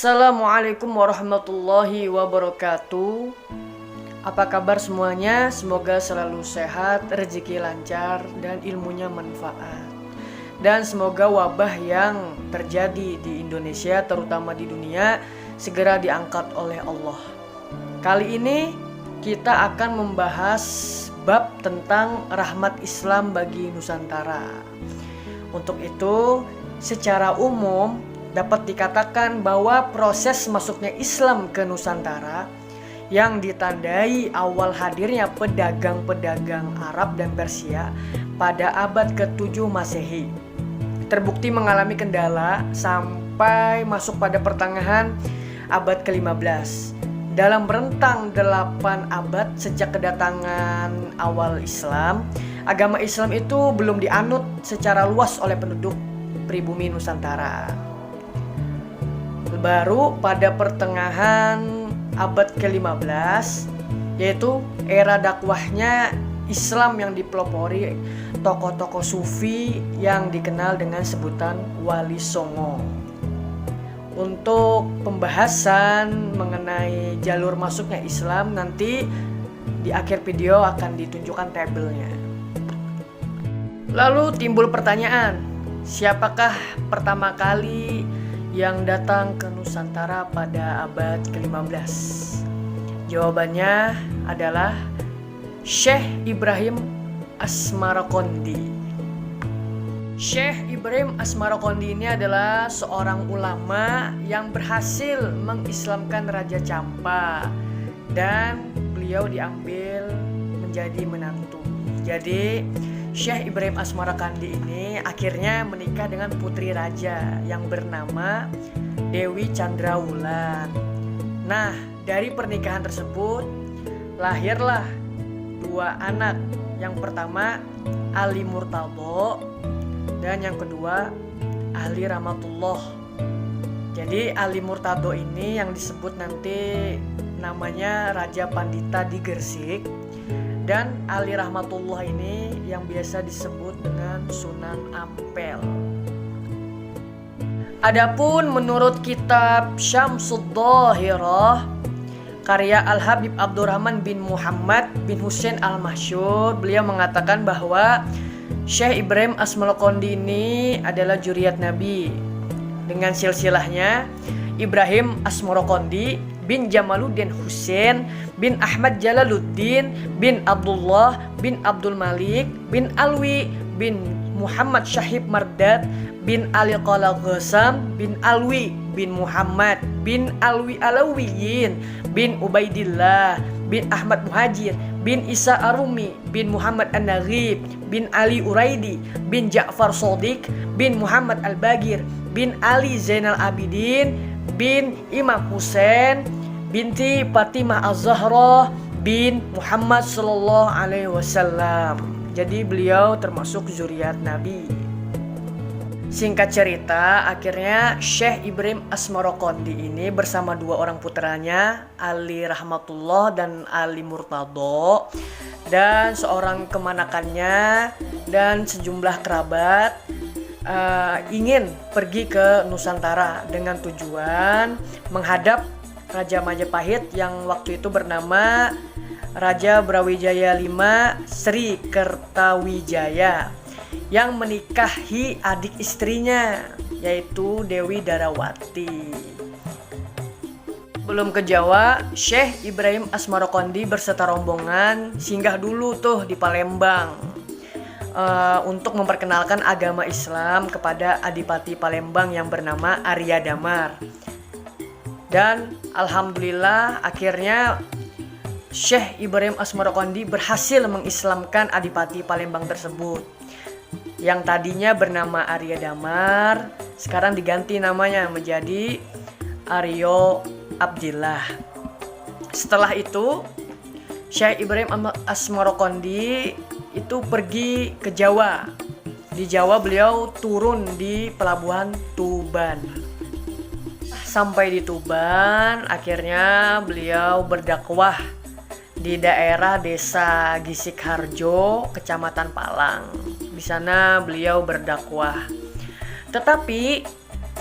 Assalamualaikum warahmatullahi wabarakatuh. Apa kabar semuanya? Semoga selalu sehat, rezeki lancar, dan ilmunya manfaat. Dan semoga wabah yang terjadi di Indonesia, terutama di dunia, segera diangkat oleh Allah. Kali ini kita akan membahas bab tentang rahmat Islam bagi Nusantara. Untuk itu, secara umum dapat dikatakan bahwa proses masuknya Islam ke Nusantara yang ditandai awal hadirnya pedagang-pedagang Arab dan Persia pada abad ke-7 Masehi terbukti mengalami kendala sampai masuk pada pertengahan abad ke-15. Dalam rentang 8 abad sejak kedatangan awal Islam, agama Islam itu belum dianut secara luas oleh penduduk pribumi Nusantara. Baru pada pertengahan abad ke-15, yaitu era dakwahnya Islam yang dipelopori tokoh-tokoh sufi yang dikenal dengan sebutan Wali Songo. Untuk pembahasan mengenai jalur masuknya Islam, nanti di akhir video akan ditunjukkan tabelnya. Lalu timbul pertanyaan, siapakah pertama kali yang datang ke Nusantara pada abad ke-15? Jawabannya adalah Syekh Ibrahim Asmarokondi. Syekh Ibrahim Asmarokondi ini adalah seorang ulama yang berhasil mengislamkan Raja Campa, dan beliau diambil menjadi menantu. Jadi Syekh Ibrahim Asmarokondi ini akhirnya menikah dengan putri raja yang bernama Dewi Chandrawulan. Nah, dari pernikahan tersebut lahirlah 2 anak. Yang pertama Ali Murtado dan yang kedua Ali Rahmatullah. Jadi Ali Murtado ini yang disebut nanti namanya Raja Pandita di Gresik, dan Ali Rahmatullah ini yang biasa disebut dengan Sunan Ampel. Adapun menurut kitab Syamsuddhahirah karya Al-Habib Abdurrahman bin Muhammad bin Husain Al-Masyhur, beliau mengatakan bahwa Syekh Ibrahim Asmarokondi ini adalah juriyat Nabi dengan silsilahnya Ibrahim Asmarokondi bin Jamaluddin Husain bin Ahmad Jalaluddin bin Abdullah bin Abdul Malik bin Alwi bin Muhammad Syahib Mardad bin Ali Qala Ghasam bin Alwi bin Muhammad bin Alwi Alawiyin bin Ubaidillah bin Ahmad Muhajir bin Isa Arumi bin Muhammad An-Naghib bin Ali Uraidi bin Ja'far Shadiq bin Muhammad Al-Bagir bin Ali Zainal Abidin bin Imam Husain binti Fatimah Az-Zahra bin Muhammad sallallahu alaihi wasallam. Jadi beliau termasuk zuriat Nabi. Singkat cerita, akhirnya Syekh Ibrahim Asmarokondi ini bersama 2 orang putranya, Ali Rahmatullah dan Ali Murtado, dan seorang kemanakannya dan sejumlah kerabat ingin pergi ke Nusantara dengan tujuan menghadap Raja Majapahit yang waktu itu bernama Raja Brawijaya V Sri Kertawijaya, yang menikahi adik istrinya yaitu Dewi Darawati. Belum ke Jawa, Syekh Ibrahim Asmarokondi berserta rombongan singgah dulu tuh di Palembang untuk memperkenalkan agama Islam kepada Adipati Palembang yang bernama Arya Damar. Dan alhamdulillah akhirnya Syekh Ibrahim Asmarokondi berhasil mengislamkan Adipati Palembang tersebut, yang tadinya bernama Arya Damar, sekarang diganti namanya menjadi Aryo Abdillah. Setelah itu Syekh Ibrahim Asmarokondi itu pergi ke Jawa. Di Jawa beliau turun di pelabuhan Tuban. Sampai di Tuban, akhirnya beliau berdakwah di daerah desa Gisik-Harjo, Kecamatan Palang. Di sana beliau berdakwah. Tetapi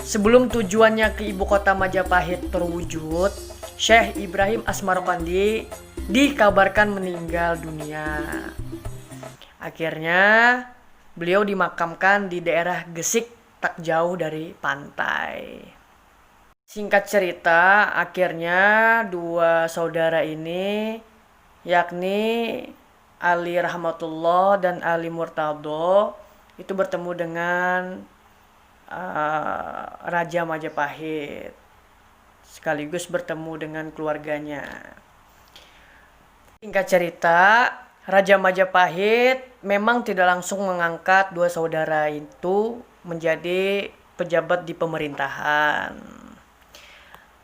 Sebelum tujuannya ke ibu kota Majapahit terwujud, Syekh Ibrahim Asmarokandi dikabarkan meninggal dunia. Akhirnya beliau dimakamkan di daerah Gesik, tak jauh dari pantai. Singkat cerita, akhirnya dua saudara ini, yakni Ali Rahmatullah dan Ali Murtado, itu bertemu dengan Raja Majapahit, sekaligus bertemu dengan keluarganya. Singkat cerita, Raja Majapahit memang tidak langsung mengangkat dua saudara itu menjadi pejabat di pemerintahan.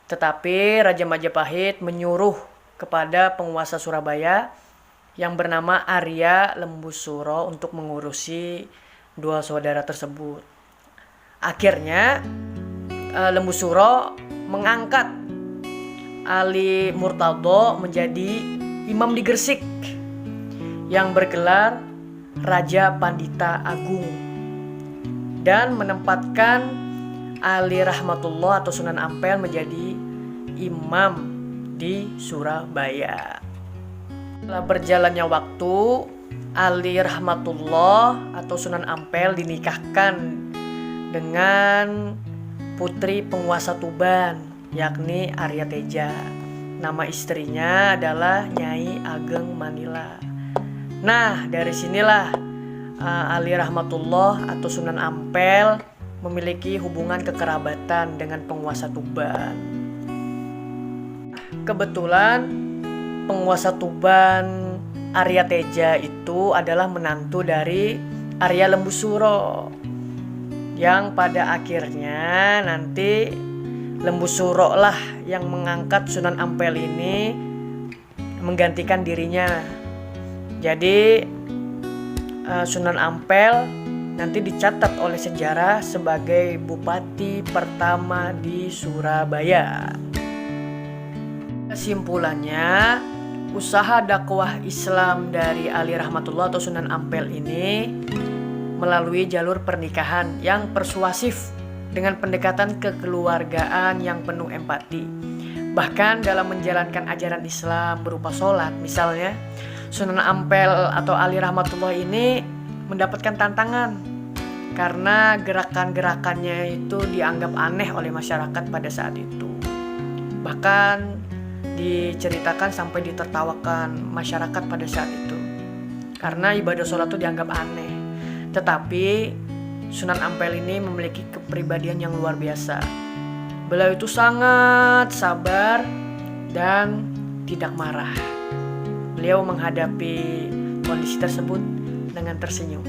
Tetapi Raja Majapahit menyuruh kepada penguasa Surabaya yang bernama Arya Lembusuro untuk mengurusi dua saudara tersebut. Akhirnya Lembusuro mengangkat Ali Murtado menjadi imam di Gresik yang bergelar Raja Pandita Agung, dan menempatkan Ali Rahmatullah atau Sunan Ampel menjadi imam di Surabaya. Setelah berjalannya waktu, Ali Rahmatullah atau Sunan Ampel dinikahkan dengan putri penguasa Tuban, yakni Arya Teja. Nama istrinya adalah Nyai Ageng Manila. Nah, dari sinilah Ali Rahmatullah atau Sunan Ampel memiliki hubungan kekerabatan dengan penguasa Tuban. Kebetulan penguasa Tuban Arya Teja itu adalah menantu dari Arya Lembusuro, yang pada akhirnya nanti Lembusuro lah yang mengangkat Sunan Ampel ini menggantikan dirinya. Jadi Sunan Ampel nanti dicatat oleh sejarah sebagai bupati pertama di Surabaya. Kesimpulannya, usaha dakwah Islam dari Ali Rahmatullah atau Sunan Ampel ini melalui jalur pernikahan yang persuasif dengan pendekatan kekeluargaan yang penuh empati. Bahkan dalam menjalankan ajaran Islam berupa sholat misalnya, Sunan Ampel atau Ali Rahmatullah ini mendapatkan tantangan karena gerakan-gerakannya itu dianggap aneh oleh masyarakat pada saat itu. Bahkan diceritakan sampai ditertawakan masyarakat pada saat itu karena ibadah sholat itu dianggap aneh. Tetapi Sunan Ampel ini memiliki kepribadian yang luar biasa. Beliau itu sangat sabar dan tidak marah. Beliau menghadapi kondisi tersebut dengan tersenyum.